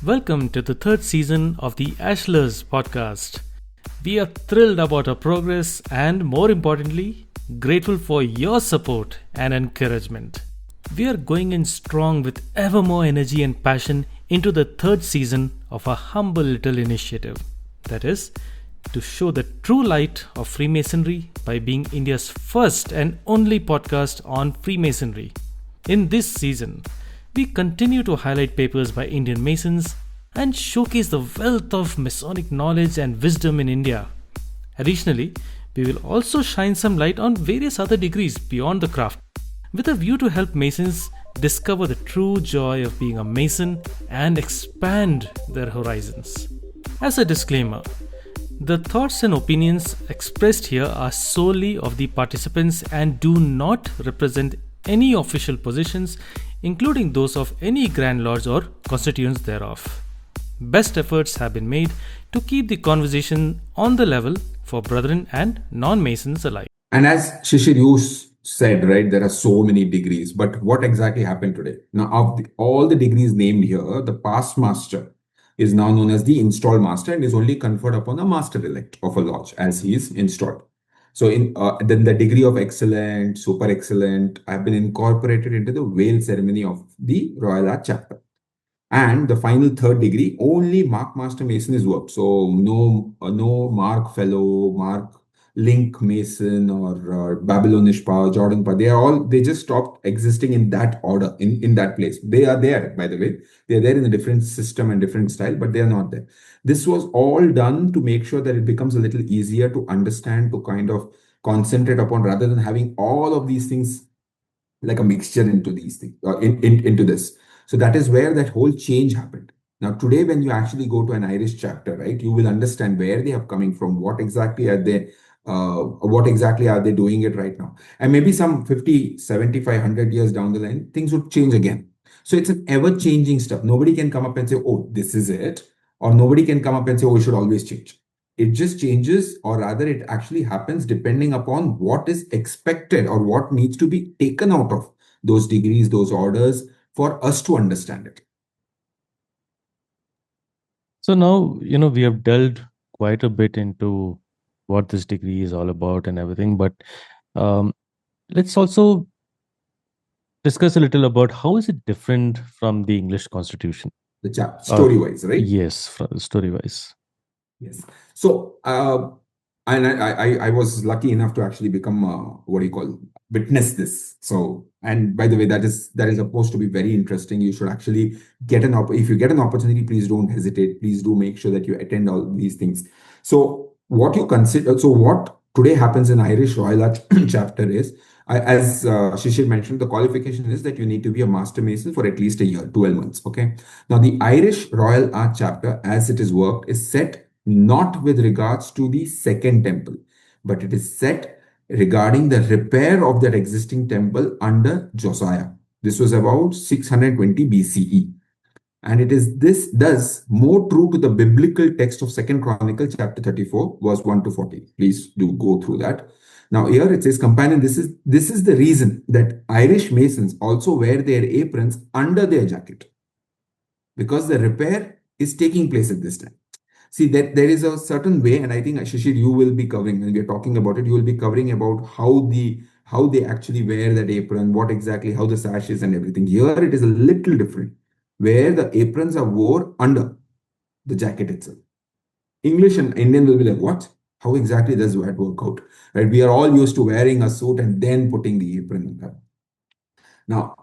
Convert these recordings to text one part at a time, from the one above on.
Welcome to the third season of the Ashlars podcast. We are thrilled about our progress and, more importantly, grateful for your support and encouragement. We are going in strong with ever more energy and passion into the third season of our humble little initiative. That is, to show the true light of Freemasonry by being India's first and only podcast on Freemasonry. In this season, we continue to highlight papers by Indian Masons and showcase the wealth of Masonic knowledge and wisdom in India. Additionally, we will also shine some light on various other degrees beyond the craft, with a view to help Masons discover the true joy of being a Mason and expand their horizons. As a disclaimer, the thoughts and opinions expressed here are solely of the participants and do not represent any official positions, including those of any Grand Lords or constituents thereof. Best efforts have been made to keep the conversation on the level for brethren and non-Masons alike. And as Shishir, you said, right, there are so many degrees, but what exactly happened today? Now, of all the degrees named here, the past master is now known as the installed master and is only conferred upon a master-elect of a lodge as he is installed. So then the degree of excellent, super excellent have been incorporated into the veil ceremony of the Royal Arch chapter. And the final third degree, only Mark Master Mason is worked. So no Mark Fellow, Mark Link Mason or Babylonish Power, Jordan Power. They just stopped existing in that order, in that place. They are there, by the way. They are there in a different system and different style, but they are not there. This was all done to make sure that it becomes a little easier to understand, to kind of concentrate upon, rather than having all of these things like a mixture into these things, into this. So that is where that whole change happened. Now, today, when you actually go to an Irish chapter, right, you will understand where they are coming from, what exactly are they doing it right now. And maybe some 50, 75, 100 years down the line, things would change again. So it's an ever-changing stuff. Nobody can come up and say, oh, this is it. Or nobody can come up and say, oh, it should always change. It just changes, or rather it actually happens depending upon what is expected or what needs to be taken out of those degrees, those orders, for us to understand it. So now, we have delved quite a bit into what this degree is all about and everything, but let's also discuss a little about how is it different from the English Constitution. The story-wise, right? Yes, story-wise. Yes. So, and I was lucky enough to actually become witness this. So, and by the way, that is supposed to be very interesting. You should actually get if you get an opportunity, please don't hesitate. Please do make sure that you attend all these things. So, what today happens in Irish Royal Arch chapter is, as Shishir mentioned, the qualification is that you need to be a Master Mason for at least a year, 12 months. Okay. Now, the Irish Royal Arch chapter, as it is worked, is set not with regards to the second temple, but it is set regarding the repair of that existing temple under Josiah. This was about 620 BCE. And it is thus more true to the biblical text of 2nd Chronicle chapter 34, verse 1 to 40. Please do go through that. Now here it says, companion, this is the reason that Irish Masons also wear their aprons under their jacket, because the repair is taking place at this time. See, that there is a certain way, and I think Shishir, you will be covering, when we are talking about it, you will be covering about how they actually wear that apron, how the sash is and everything. Here it is a little different, where the aprons are worn under the jacket itself. English and Indian will be like, what? How exactly does that work out? Right? We are all used to wearing a suit and then putting the apron on that. Now,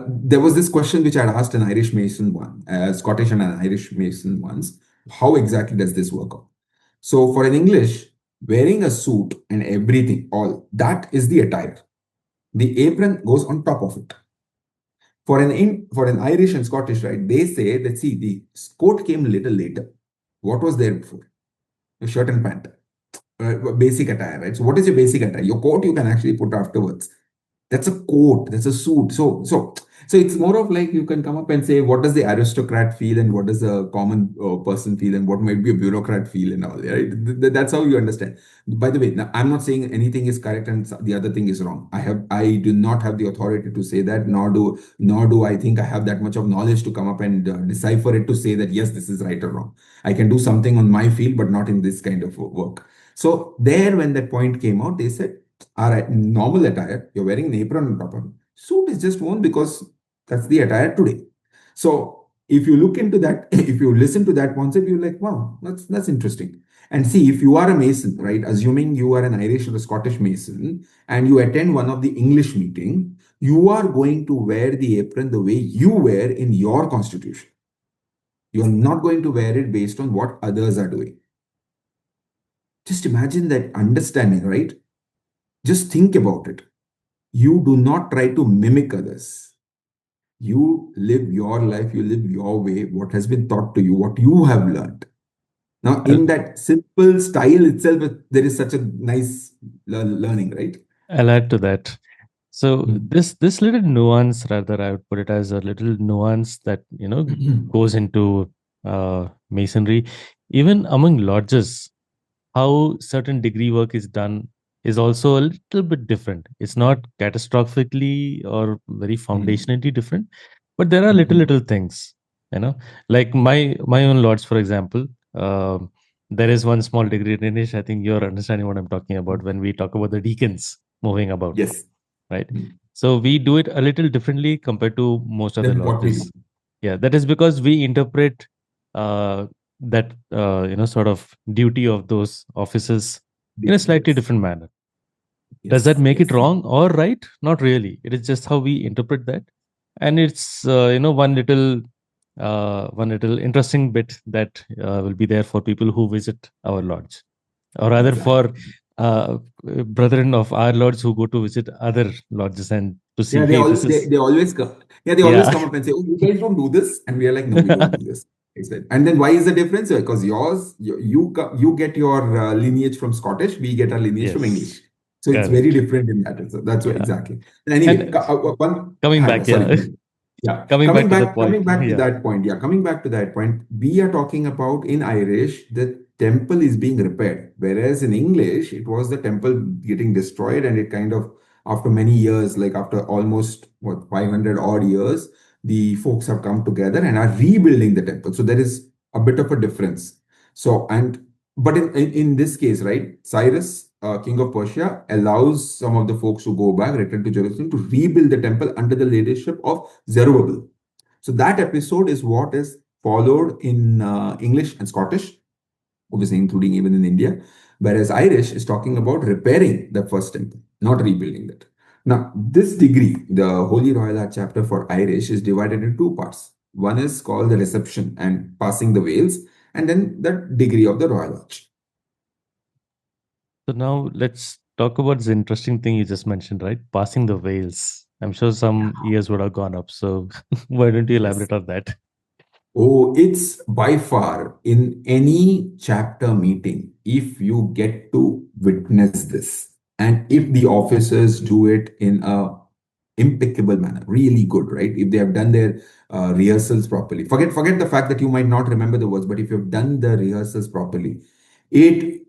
there was this question which I had asked an Irish Mason Scottish and an Irish Mason once. How exactly does this work out? So for an English, wearing a suit and everything, all that is the attire. The apron goes on top of it. For an Irish and Scottish, right, they say that, see, the coat came a little later. What was there before? A shirt and pant. Basic attire, right? So what is your basic attire? Your coat you can actually put afterwards. That's a coat. That's a suit. So So it's more of like you can come up and say, what does the aristocrat feel and what does a common person feel and what might be a bureaucrat feel and all, right? That's how you understand. By the way, now, I'm not saying anything is correct and the other thing is wrong. I do not have the authority to say that, nor do I think I have that much of knowledge to come up and decipher it to say that, yes, this is right or wrong. I can do something on my field, but not in this kind of work. So there, when that point came out, they said, all right, normal attire, you're wearing an apron on top of it. Suit is just worn because that's the attire today. So if you look into that, if you listen to that concept, you're like, wow, that's interesting. And see, if you are a Mason, right, assuming you are an Irish or a Scottish Mason, and you attend one of the English meeting, you are going to wear the apron the way you wear in your constitution. You are not going to wear it based on what others are doing. Just imagine that understanding, right? Just think about it. You do not try to mimic others. You live your life, you live your way, what has been taught to you, what you have learned. Now, I'll, in that simple style itself, there is such a nice learning, right? I'll add to that. So Mm. this little nuance, rather, I would put it as a little nuance that goes into masonry, even among lodges. How certain degree work is done is also a little bit different. It's not catastrophically or very Mm. foundationally different, but there are Mhm. little things, you know, like my own lodge, for example. There is one small degree, Dinesh. I think you're understanding what I'm talking about when we talk about the deacons moving about, Yes. right? Mm. So we do it a little differently compared to most other Then what we do? lodges. Yeah, that is because we interpret that sort of duty of those offices in a slightly Yes. different manner. Does that Yes. make it Yes. wrong or right? Not really. It is just how we interpret that, and it's one little interesting bit that will be there for people who visit our lodge, or rather for Exactly. uh, brethren of our lords who go to visit other lodges and to see, Yeah, hey, this is, they always come. Yeah, they always yeah, come up and say, "Oh, you guys don't do this," and we are like, "No, we don't do this." I said, and then why is the difference? Because you get your lineage from Scottish, we get our lineage from English, yes, so it's very correct, different in that. So that's what yeah. exactly. Anyway, And coming yeah, back, sorry. yeah, Yeah, coming back to the point, coming back to yeah. that point. Yeah, coming back to that point. We are talking about in Irish, the temple is being repaired, whereas in English, it was the temple getting destroyed, and it kind of after many years, like after almost what 500 odd years, the folks have come together and are rebuilding the temple. So there is a bit of a difference. So and but in this case, right, Cyrus, king of Persia, allows some of the folks who go back, return to Jerusalem, to rebuild the temple under the leadership of Zerubbabel. So that episode is what is followed in English and Scottish, obviously including even in India, whereas Irish is talking about repairing the first temple, not rebuilding it. Now, this degree, the Holy Royal Art chapter for Irish, is divided into two parts. One is called the reception and passing the veils, and then the degree of the Royal Arch. So now let's talk about this interesting thing you just mentioned, right? Passing the veils. I'm sure some ears would have gone up. So why don't you Yes. elaborate on that? Oh, it's by far in any chapter meeting, if you get to witness this, and if the officers do it in a impeccable manner, really good, right? If they have done their rehearsals properly, forget the fact that you might not remember the words, but if you've done the rehearsals properly, it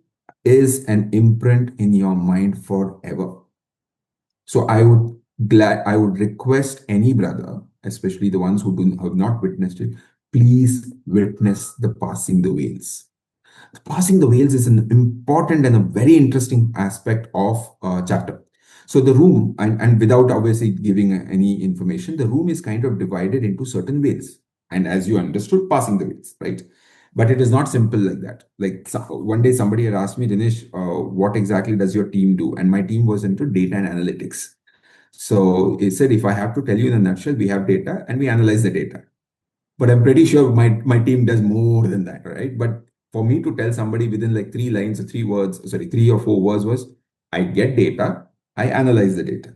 is an imprint in your mind forever. So I would request any brother, especially the ones who have not witnessed it, please witness the passing the veils. Passing the veils is an important and a very interesting aspect of chapter. So the room, and without obviously giving any information, the room is kind of divided into certain veils. And as you understood, passing the veils, right? But it is not simple like that. Like one day somebody had asked me, Dinesh, what exactly does your team do? And my team was into data and analytics. So he said, if I have to tell you in a nutshell, we have data and we analyze the data. But I'm pretty sure my team does more than that, right? But for me to tell somebody within like three lines or three words, sorry, 3 or 4 words was, I get data, I analyze the data.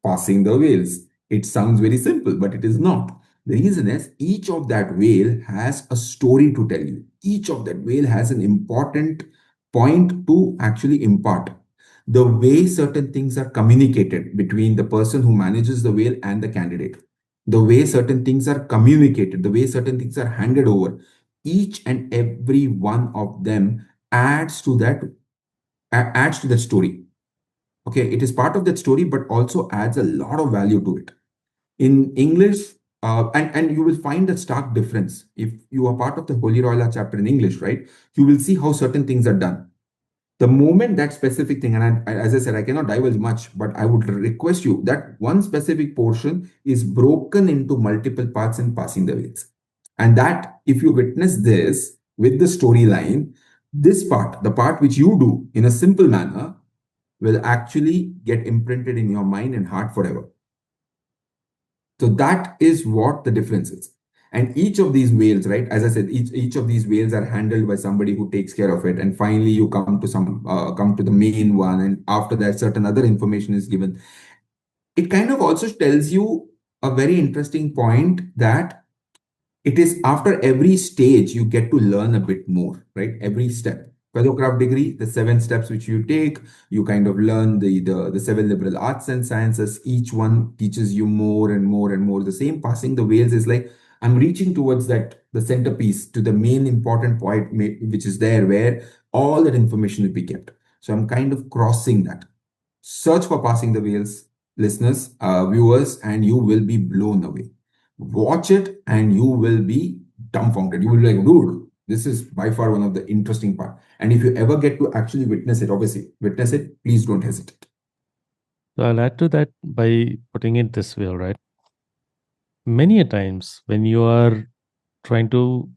Passing the whales. It sounds very simple, but it is not. The reason is each of that whale has a story to tell you. Each of that whale has an important point to actually impart. The way certain things are communicated between the person who manages the whale and the candidate. the way certain things are communicated, the way certain things are handed over, each and every one of them adds to that story. Okay, it is part of that story, but also adds a lot of value to it. In English, and you will find a stark difference if you are part of the Holy Royal chapter in English, right? You will see how certain things are done. The moment that specific thing, and as I said, I cannot divulge much, but I would request you that one specific portion is broken into multiple parts in passing the veils. And that, if you witness this with the storyline, this part, the part which you do in a simple manner, will actually get imprinted in your mind and heart forever. So that is what the difference is. And each of these whales, right? As I said, each of these whales are handled by somebody who takes care of it. And finally, you come to the main one, and after that, certain other information is given. It kind of also tells you a very interesting point that it is after every stage you get to learn a bit more, right? Every step. Fellowcraft degree, the 7 steps which you take, you kind of learn the 7 liberal arts and sciences. Each one teaches you more and more and more. The same passing the veils is like I'm reaching towards that the centerpiece to the main important point which is there where all that information will be kept. So I'm kind of crossing that. Search for passing the veils, listeners, viewers, and you will be blown away. Watch it and you will be dumbfounded. You will be like, dude, this is by far one of the interesting part. And if you ever get to actually witness it, obviously, witness it, please don't hesitate. So I'll add to that by putting it this way, all right? Many a times when you are trying to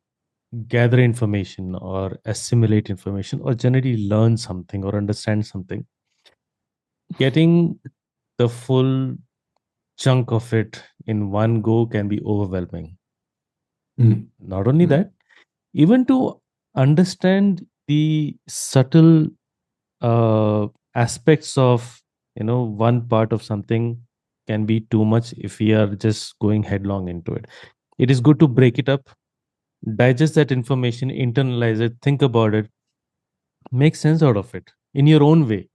gather information or assimilate information or generally learn something or understand something, getting the full chunk of it in one go can be overwhelming. Mm, Not only mm, that, even to understand the subtle aspects of one part of something can be too much if we are just going headlong into it. It is good to break it up, digest that information, internalize it, think about it, make sense out of it in your own way,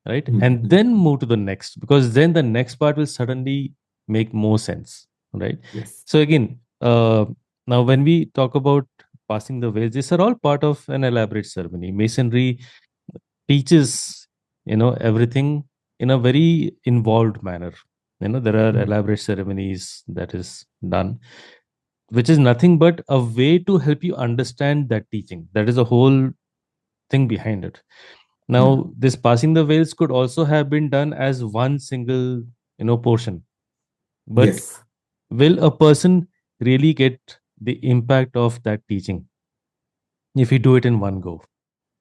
right? mm, And mm. then move to the next, because then the next part will suddenly make more sense, right? Yes. So again, now when we talk about passing the veils, these are all part of an elaborate ceremony. Masonry teaches everything in a very involved manner. There are Mm, elaborate ceremonies that is done, which is nothing but a way to help you understand that teaching. That is the whole thing behind it. mm. Now, this passing the veils could also have been done as one single, portion. But Yes. will a person really get the impact of that teaching if you do it in one go?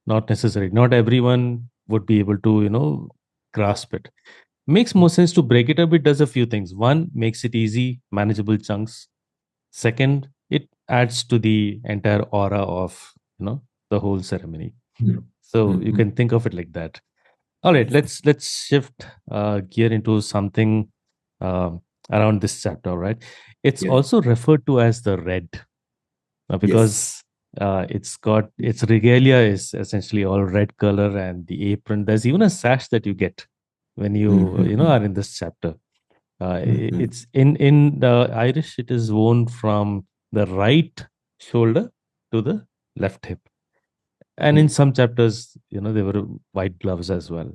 Not necessary. Not everyone would be able to, grasp it. Makes more sense to break it up. It does a few things. One, makes it easy, manageable chunks. Second, it adds to the entire aura of, the whole ceremony. Mm, So mm, you mm. can think of it like that. All right, Yes. let's shift gear into something um around this chapter. All right, it's Yes. also referred to as the red Yes. because it's got its regalia is essentially all red color, and the apron. There's even a sash that you get when Mm, you mm, mm, are in this chapter. mm, mm, It's in the Irish. It is worn from the right shoulder to the left hip, and in mm, some chapters, there were white gloves as well.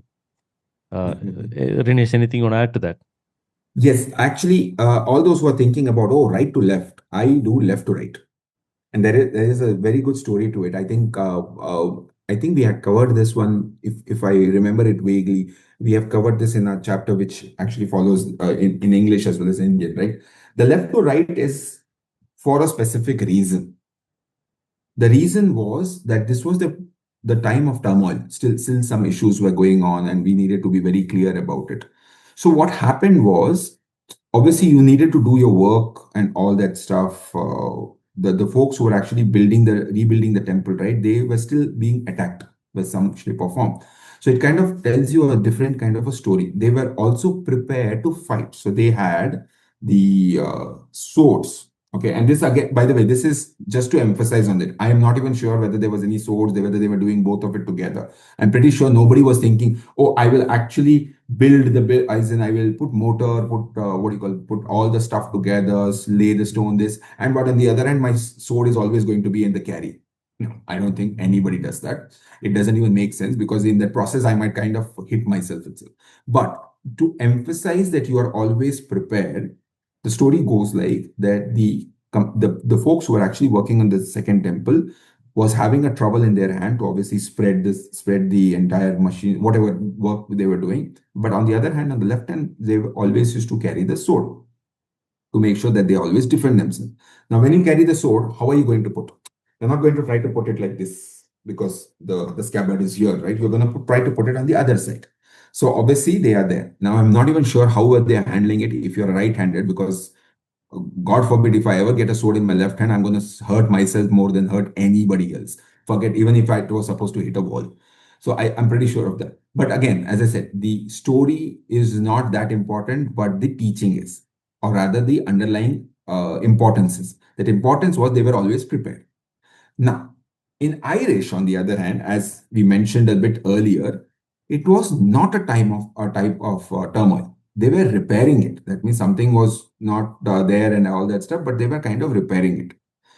mm, mm, mm. Rinesh, anything you want to add to that? Yes, actually, all those who are thinking about, oh, right to left, I do left to right. And there is a very good story to it. I think we had covered this one, if I remember it vaguely. We have covered this in a chapter which actually follows in English as well as Indian, right? The left to right is for a specific reason. The reason was that this was the time of turmoil. Still some issues were going on, and we needed to be very clear about it. So what happened was, obviously you needed to do your work and all that stuff. The folks who were actually rebuilding the temple, right? They were still being attacked by some shape or form. So it kind of tells you a different kind of a story. They were also prepared to fight. So they had the swords. Okay, and this again, by the way, this is just to emphasize on it. I am not even sure whether there was any swords, whether they were doing both of it together. I'm pretty sure nobody was thinking, oh, I will actually build the build, as in I will put motor, put what do you call, put all the stuff together, lay the stone, this, and but on the other hand, my sword is always going to be in the carry. No, I don't think anybody does that. It doesn't even make sense because in that process, I might kind of hit myself itself. But to emphasize that you are always prepared, the story goes like that the folks who were actually working on the second temple was having a trouble in their hand to obviously spread the entire machine, whatever work they were doing. But on the other hand, on the left hand, they always used to carry the sword to make sure that they always defend themselves. Now, when you carry the sword, how are you going to put it? You're not going to try to put it like this because the scabbard is here, right? You're going to try to put it on the other side. So obviously they are there. Now, I'm not even sure how they are handling it if you're right-handed, because God forbid, if I ever get a sword in my left hand, I'm going to hurt myself more than hurt anybody else. Forget, even if I was supposed to hit a wall. So I'm pretty sure of that. But again, as I said, the story is not that important, but the teaching is, or rather the underlying importance is. That importance was they were always prepared. Now, in Irish, on the other hand, as we mentioned a bit earlier, it was not a type of turmoil. They were repairing it. That means something was not there and all that stuff, but they were kind of repairing it.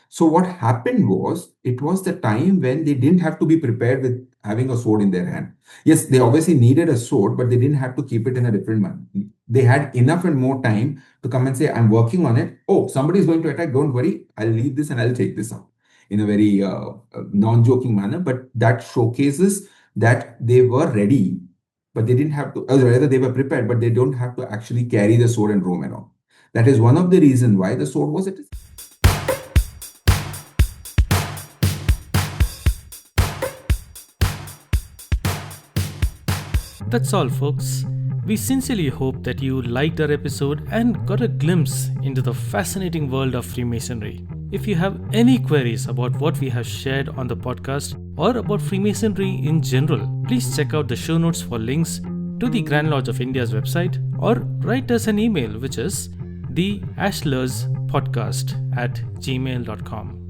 So what happened was, it was the time when they didn't have to be prepared with having a sword in their hand. Yes, they obviously needed a sword, but they didn't have to keep it in a different manner. They had enough and more time to come and say, I'm working on it. Oh, somebody is going to attack. Don't worry. I'll leave this and I'll take this out in a very non-joking manner. But that showcases that they were ready, but they didn't have to, or rather they were prepared, but they don't have to actually carry the sword and roam around. That is one of the reasons why the sword was it is. That's all, folks. We sincerely hope that you liked our episode and got a glimpse into the fascinating world of Freemasonry. If you have any queries about what we have shared on the podcast or about Freemasonry in general, please check out the show notes for links to the Grand Lodge of India's website, or write us an email, which is the ashlarspodcast@gmail.com.